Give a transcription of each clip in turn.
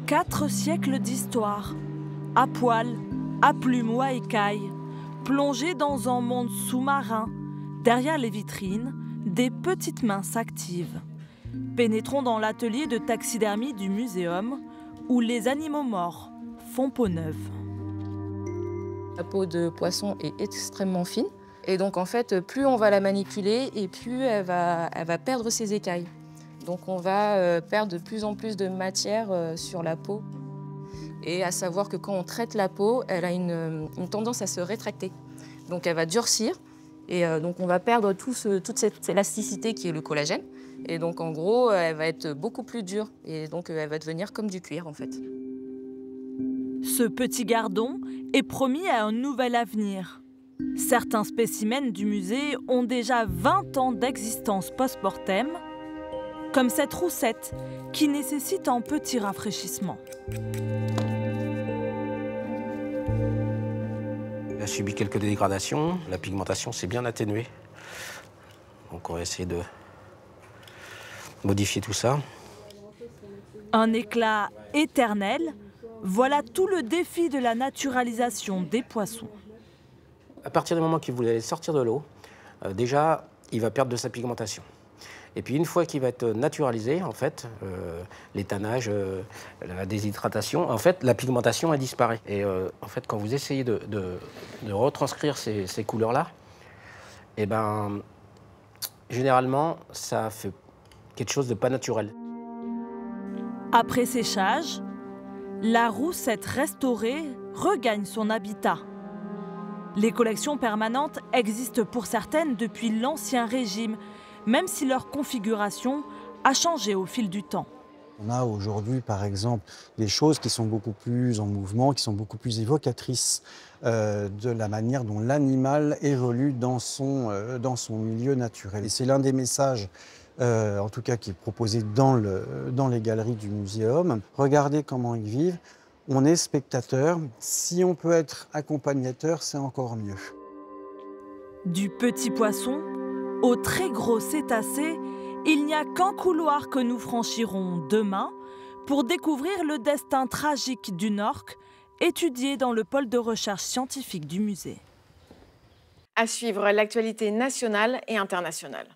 Quatre siècles d'histoire, à poil, à plume ou à écailles, plongés dans un monde sous-marin, derrière les vitrines, des petites mains s'activent. Pénétrons dans l'atelier de taxidermie du muséum, où les animaux morts font peau neuve. La peau de poisson est extrêmement fine, et donc en fait, plus on va la manipuler, et plus elle va perdre ses écailles. Donc on va perdre de plus en plus de matière sur la peau. Et à savoir que quand on traite la peau, elle a une tendance à se rétracter. Donc elle va durcir, et donc on va perdre toute cette élasticité qui est le collagène. Et donc en gros, elle va être beaucoup plus dure, et donc elle va devenir comme du cuir en fait. Ce petit gardon est promis à un nouvel avenir. Certains spécimens du musée ont déjà 20 ans d'existence post-mortem, comme cette roussette qui nécessite un petit rafraîchissement. Elle a subi quelques dégradations, la pigmentation s'est bien atténuée. Donc on va essayer de modifier tout ça. Un éclat éternel, voilà tout le défi de la naturalisation des poissons. À partir du moment qu'il voulait sortir de l'eau, déjà il va perdre de sa pigmentation. Et puis une fois qu'il va être naturalisé, en fait, l'étannage, la déshydratation, en fait, la pigmentation elle disparaît. Et en fait, quand vous essayez de retranscrire ces couleurs-là, eh ben, généralement, ça fait quelque chose de pas naturel. Après séchage, la roussette restaurée regagne son habitat. Les collections permanentes existent pour certaines depuis l'Ancien Régime, même si leur configuration a changé au fil du temps. On a aujourd'hui, par exemple, des choses qui sont beaucoup plus en mouvement, qui sont beaucoup plus évocatrices de la manière dont l'animal évolue dans son milieu naturel. Et c'est l'un des messages, en tout cas, qui est proposé dans les galeries du muséum. Regardez comment ils vivent. On est spectateur. Si on peut être accompagnateur, c'est encore mieux. Du petit poisson au très gros cétacé, il n'y a qu'un couloir que nous franchirons demain pour découvrir le destin tragique d'une orque étudiée dans le pôle de recherche scientifique du musée. À suivre l'actualité nationale et internationale.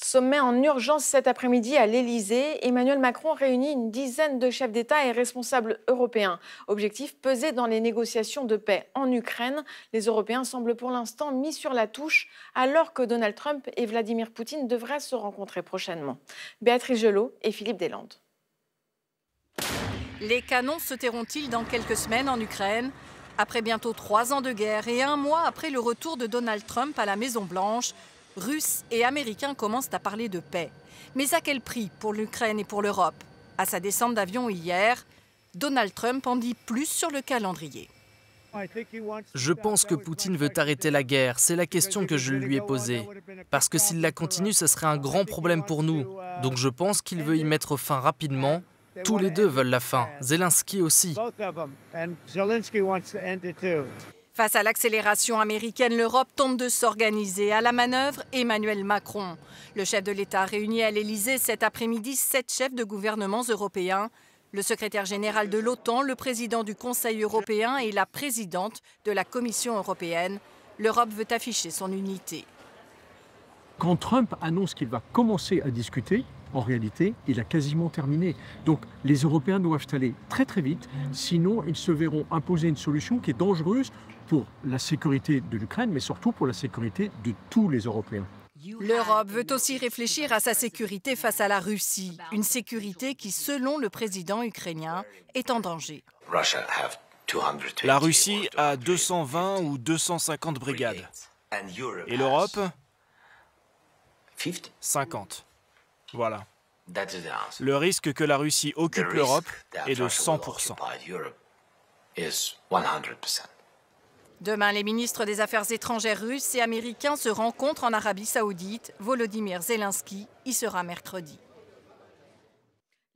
Sommet en urgence cet après-midi à l'Élysée. Emmanuel Macron réunit une dizaine de chefs d'État et responsables européens. Objectif, peser dans les négociations de paix en Ukraine. Les Européens semblent pour l'instant mis sur la touche, alors que Donald Trump et Vladimir Poutine devraient se rencontrer prochainement. Béatrice Gelot et Philippe Deslandes. Les canons se tairont-ils dans quelques semaines en Ukraine ? Après bientôt 3 ans de guerre et 1 mois après le retour de Donald Trump à la Maison-Blanche, Russes et Américains commencent à parler de paix. Mais à quel prix pour l'Ukraine et pour l'Europe ? À sa descente d'avion hier, Donald Trump en dit plus sur le calendrier. Je pense que Poutine veut arrêter la guerre. C'est la question que je lui ai posée. Parce que s'il la continue, ce serait un grand problème pour nous. Donc je pense qu'il veut y mettre fin rapidement. Tous les deux veulent la fin. Zelensky aussi. Face à l'accélération américaine, l'Europe tente de s'organiser. À la manœuvre, Emmanuel Macron. Le chef de l'État réunit à l'Élysée cet après-midi 7 chefs de gouvernements européens. Le secrétaire général de l'OTAN, le président du Conseil européen et la présidente de la Commission européenne. L'Europe veut afficher son unité. Quand Trump annonce qu'il va commencer à discuter, en réalité, il a quasiment terminé. Donc les Européens doivent aller très très vite, sinon ils se verront imposer une solution qui est dangereuse pour la sécurité de l'Ukraine, mais surtout pour la sécurité de tous les Européens. L'Europe veut aussi réfléchir à sa sécurité face à la Russie, une sécurité qui, selon le président ukrainien, est en danger. La Russie a 220 ou 250 brigades. Et l'Europe 50. Voilà. Le risque que la Russie occupe l'Europe est de 100%. Demain, les ministres des Affaires étrangères russes et américains se rencontrent en Arabie Saoudite. Volodymyr Zelensky y sera mercredi.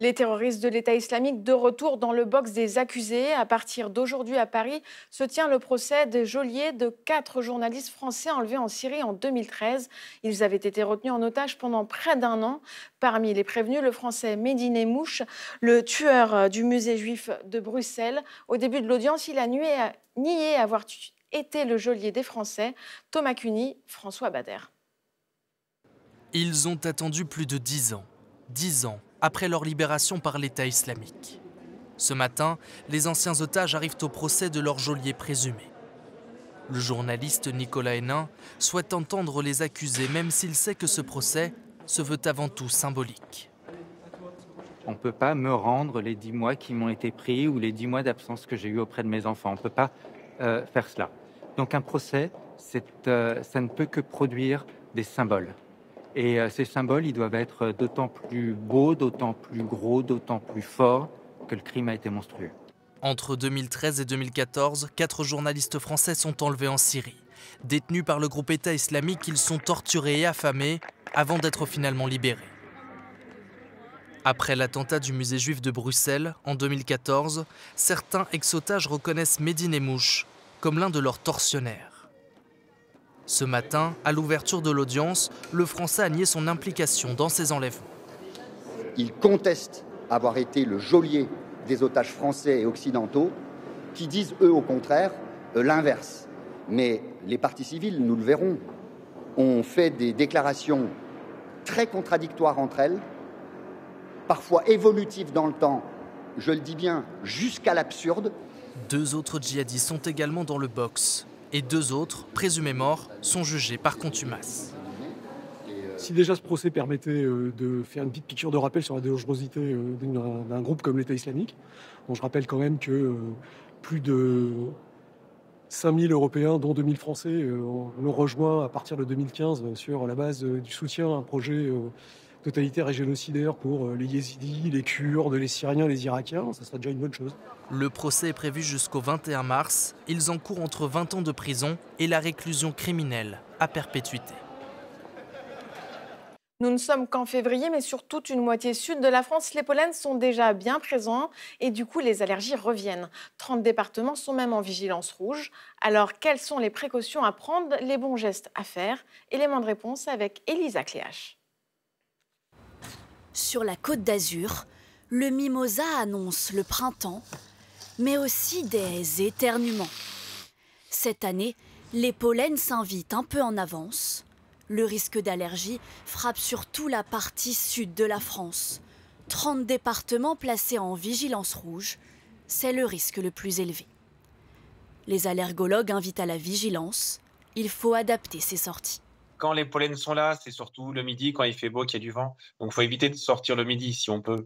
Les terroristes de l'État islamique de retour dans le box des accusés. À partir d'aujourd'hui à Paris se tient le procès des geôliers de 4 journalistes français enlevés en Syrie en 2013. Ils avaient été retenus en otage pendant près d'1 an. Parmi les prévenus, le français Mehdi Nemmouche, le tueur du musée juif de Bruxelles. Au début de l'audience, il a nié avoir été le geôlier des Français. Thomas Cuny, François Bader. Ils ont attendu plus de 10 ans. 10 ans après leur libération par l'État islamique. Ce matin, les anciens otages arrivent au procès de leur geôlier présumé. Le journaliste Nicolas Hénin souhaite entendre les accusés, même s'il sait que ce procès se veut avant tout symbolique. On ne peut pas me rendre les 10 mois qui m'ont été pris ou les 10 mois d'absence que j'ai eu auprès de mes enfants. On ne peut pas faire cela. Donc un procès, ça ne peut que produire des symboles. Et ces symboles, ils doivent être d'autant plus beaux, d'autant plus gros, d'autant plus forts que le crime a été monstrueux. Entre 2013 et 2014, 4 journalistes français sont enlevés en Syrie. Détenus par le groupe État islamique, ils sont torturés et affamés avant d'être finalement libérés. Après l'attentat du musée juif de Bruxelles en 2014, certains ex-otages reconnaissent Mehdi Nemmouche comme l'un de leurs tortionnaires. Ce matin, à l'ouverture de l'audience, le Français a nié son implication dans ces enlèvements. Il conteste avoir été le geôlier des otages français et occidentaux, qui disent, eux, au contraire, l'inverse. Mais les parties civiles, nous le verrons, ont fait des déclarations très contradictoires entre elles, parfois évolutives dans le temps, je le dis bien, jusqu'à l'absurde. 2 autres djihadistes sont également dans le box. Et 2 autres, présumés morts, sont jugés par contumace. Si déjà ce procès permettait de faire une petite piqûre de rappel sur la dangerosité d'un groupe comme l'État islamique, bon, je rappelle quand même que plus de 5000 Européens, dont 2000 Français, l'ont rejoint à partir de 2015 sur la base du soutien à un projet totalitaire et génocidaire pour les Yézidis, les Kurdes, les Syriens, les Irakiens. Ça serait déjà une bonne chose. Le procès est prévu jusqu'au 21 mars. Ils encourent entre 20 ans de prison et la réclusion criminelle à perpétuité. Nous ne sommes qu'en février, mais sur toute une moitié sud de la France, les pollens sont déjà bien présents et du coup, les allergies reviennent. 30 départements sont même en vigilance rouge. Alors, quelles sont les précautions à prendre, les bons gestes à faire? Élément de réponse avec Elisa Cléache. Sur la Côte d'Azur, le mimosa annonce le printemps, mais aussi des éternuements. Cette année, les pollens s'invitent un peu en avance. Le risque d'allergie frappe surtout la partie sud de la France. 30 départements placés en vigilance rouge, c'est le risque le plus élevé. Les allergologues invitent à la vigilance. Il faut adapter ses sorties. Quand les pollens sont là, c'est surtout le midi, quand il fait beau, qu'il y a du vent. Donc, il faut éviter de sortir le midi si on peut.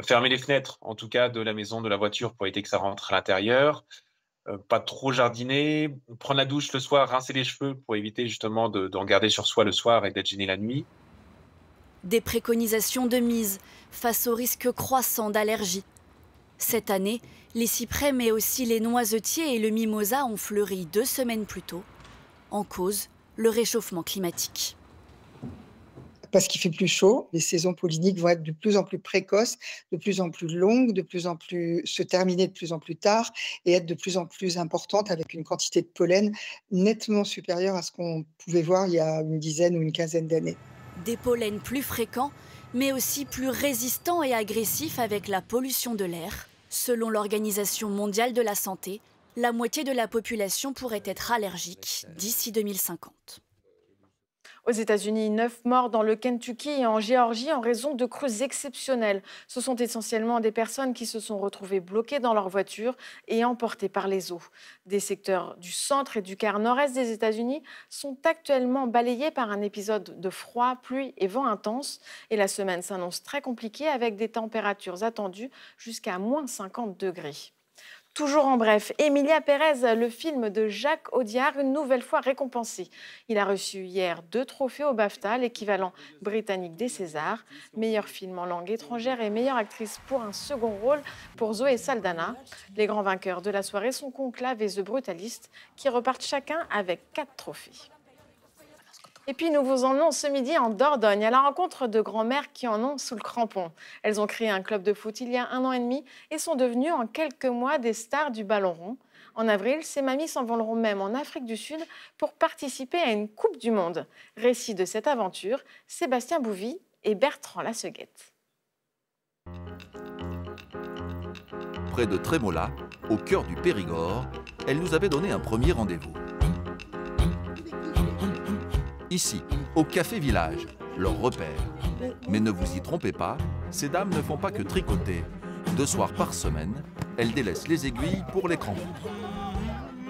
Fermer les fenêtres, en tout cas, de la maison, de la voiture, pour éviter que ça rentre à l'intérieur. Pas trop jardiner. Prendre la douche le soir, rincer les cheveux pour éviter justement d'en garder sur soi le soir et d'être gêné la nuit. Des préconisations de mise face au risque croissant d'allergie. Cette année, les cyprès, mais aussi les noisetiers et le mimosa ont fleuri 2 semaines plus tôt. En cause, le réchauffement climatique. Parce qu'il fait plus chaud, les saisons polliniques vont être de plus en plus précoces, de plus en plus longues, de plus en plus se terminer de plus en plus tard et être de plus en plus importantes avec une quantité de pollen nettement supérieure à ce qu'on pouvait voir il y a une dizaine ou une quinzaine d'années. Des pollens plus fréquents, mais aussi plus résistants et agressifs avec la pollution de l'air. Selon l'Organisation mondiale de la santé, la moitié de la population pourrait être allergique d'ici 2050. Aux États-Unis, 9 morts dans le Kentucky et en Géorgie en raison de crues exceptionnelles. Ce sont essentiellement des personnes qui se sont retrouvées bloquées dans leur voiture et emportées par les eaux. Des secteurs du centre et du quart nord-est des États-Unis sont actuellement balayés par un épisode de froid, pluie et vent intense. Et la semaine s'annonce très compliquée avec des températures attendues jusqu'à moins 50 degrés. Toujours en bref, Emilia Pérez, le film de Jacques Audiard, une nouvelle fois récompensé. Il a reçu hier 2 trophées au BAFTA, l'équivalent britannique des Césars. Meilleur film en langue étrangère et meilleure actrice pour un second rôle pour Zoé Saldana. Les grands vainqueurs de la soirée sont Conclave et The Brutalist, qui repartent chacun avec 4 trophées. Et puis nous vous emmenons ce midi en Dordogne à la rencontre de grand-mères qui en ont sous le crampon. Elles ont créé un club de foot il y a 1 an et demi et sont devenues en quelques mois des stars du ballon rond. En avril, ces mamies s'envoleront même en Afrique du Sud pour participer à une Coupe du Monde. Récit de cette aventure, Sébastien Bouvy et Bertrand Lasseguette. Près de Trémola, au cœur du Périgord, elle nous avait donné un premier rendez-vous. Ici, au Café Village, leur repère. Mais ne vous y trompez pas, ces dames ne font pas que tricoter. 2 soirs par semaine, elles délaissent les aiguilles pour les crampons.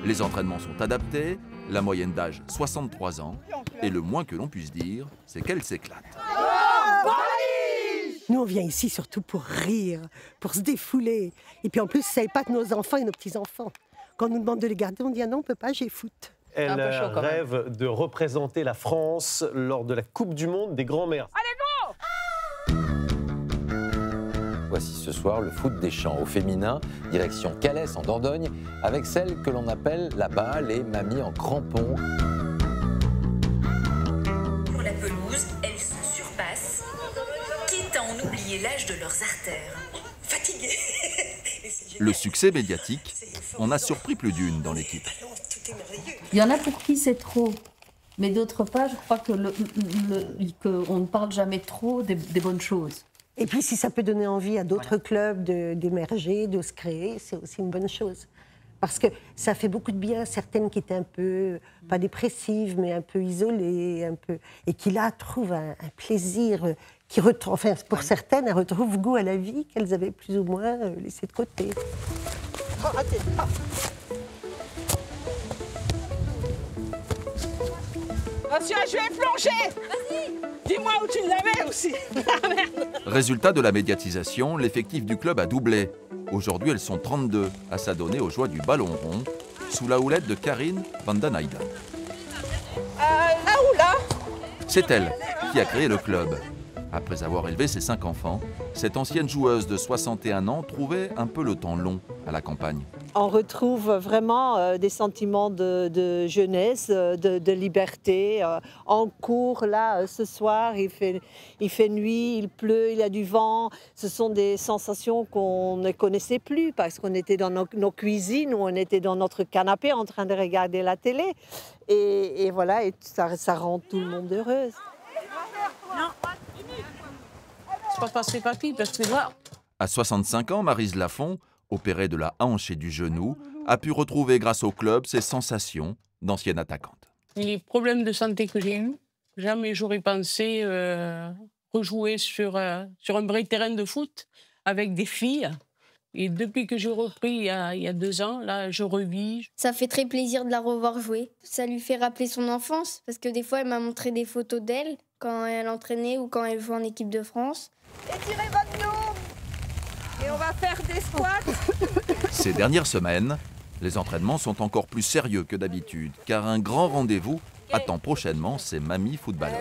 Les entraînements sont adaptés, la moyenne d'âge 63 ans, et le moins que l'on puisse dire, c'est qu'elles s'éclatent. Nous, on vient ici surtout pour rire, pour se défouler. Et puis en plus, ça épate nos enfants et nos petits-enfants. Quand on nous demande de les garder, on dit « Ah non, on ne peut pas, j'ai foot ». Elle rêve de représenter la France lors de la Coupe du Monde des grands-mères. Allez, go! Voici ce soir le foot des champs au féminin, direction Calès en Dordogne, avec celles que l'on appelle là-bas les mamies en crampons. Pour la pelouse, elles se surpassent, quitte à en oublier l'âge de leurs artères. Fatiguées. Le succès médiatique en a surpris plus d'une dans l'équipe. Il y en a pour qui c'est trop, mais d'autre part, je crois que qu'on ne parle jamais trop des bonnes choses. Et puis si ça peut donner envie à d'autres clubs d'émerger, de se créer, c'est aussi une bonne chose. Parce que ça fait beaucoup de bien à certaines qui étaient un peu, pas dépressives, mais un peu isolées, et qui là trouvent un plaisir, enfin pour certaines, elles retrouvent goût à la vie qu'elles avaient plus ou moins laissé de côté. Attention, je vais plonger. Vas-y. Dis-moi où tu l'avais aussi. Résultat de la médiatisation, l'effectif du club a doublé. Aujourd'hui, elles sont 32 à s'adonner aux joies du ballon rond, sous la houlette de Karine van den Eyden. Là ou là? C'est elle qui a créé le club. Après avoir élevé ses 5 enfants, cette ancienne joueuse de 61 ans trouvait un peu le temps long à la campagne. On retrouve vraiment des sentiments de jeunesse, de liberté. On court là ce soir, il fait nuit, il pleut, il y a du vent. Ce sont des sensations qu'on ne connaissait plus parce qu'on était dans nos cuisines ou on était dans notre canapé en train de regarder la télé. Et voilà, et ça rend tout le monde heureuse. Je peux passer papy parce que là... À 65 ans, Maryse Lafont, opérée de la hanche et du genou, a pu retrouver grâce au club ses sensations d'ancienne attaquante. Les problèmes de santé que j'ai eus, jamais j'aurais pensé rejouer sur un vrai terrain de foot avec des filles. Et depuis que j'ai repris il y a 2 ans, là, je revis. Ça fait très plaisir de la revoir jouer. Ça lui fait rappeler son enfance, parce que des fois, elle m'a montré des photos d'elle quand elle entraînait ou quand elle jouait en équipe de France. Étirez votre dos et on va faire des squats. Ces dernières semaines, les entraînements sont encore plus sérieux que d'habitude, car un grand rendez-vous attend prochainement ces mamies footballeuses.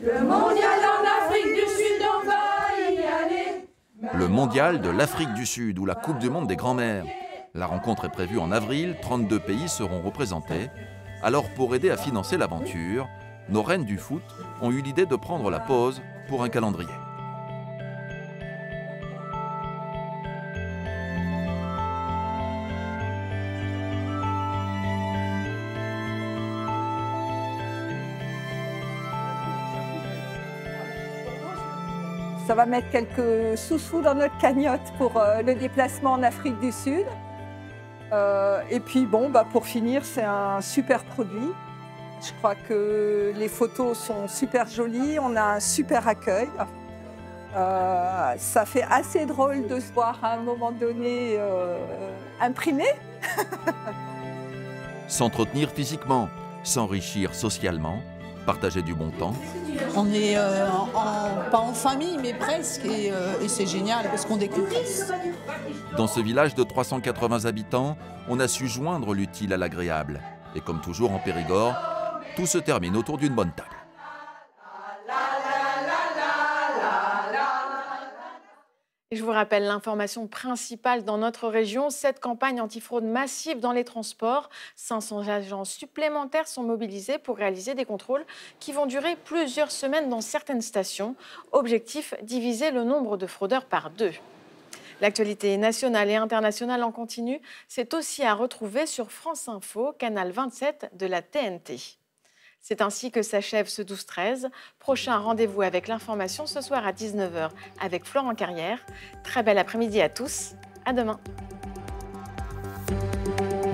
Le mondial en Afrique du Sud, on va y aller. Le mondial de l'Afrique du Sud ou la Coupe du Monde des grands-mères. La rencontre est prévue en avril, 32 pays seront représentés. Alors pour aider à financer l'aventure, nos reines du foot ont eu l'idée de prendre la pause pour un calendrier. Ça va mettre quelques sous-sous dans notre cagnotte pour le déplacement en Afrique du Sud. Et puis bon, pour finir, c'est un super produit. Je crois que les photos sont super jolies, on a un super accueil. Ça fait assez drôle de se voir à un moment donné imprimé. S'entretenir physiquement, s'enrichir socialement, partager du bon temps. On est pas en famille, mais presque, et c'est génial parce qu'on décompresse. Dans ce village de 380 habitants, on a su joindre l'utile à l'agréable. Et comme toujours en Périgord, tout se termine autour d'une bonne table. Et je vous rappelle l'information principale dans notre région, cette campagne antifraude massive dans les transports. 500 agents supplémentaires sont mobilisés pour réaliser des contrôles qui vont durer plusieurs semaines dans certaines stations. Objectif, diviser le nombre de fraudeurs par 2. L'actualité nationale et internationale en continu, c'est aussi à retrouver sur France Info, canal 27 de la TNT. C'est ainsi que s'achève ce 12-13. Prochain rendez-vous avec l'information ce soir à 19h avec Florent Carrière. Très bel après-midi à tous. À demain.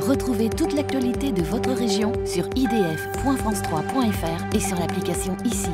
Retrouvez toute l'actualité de votre région sur idf.france3.fr et sur l'application ICI.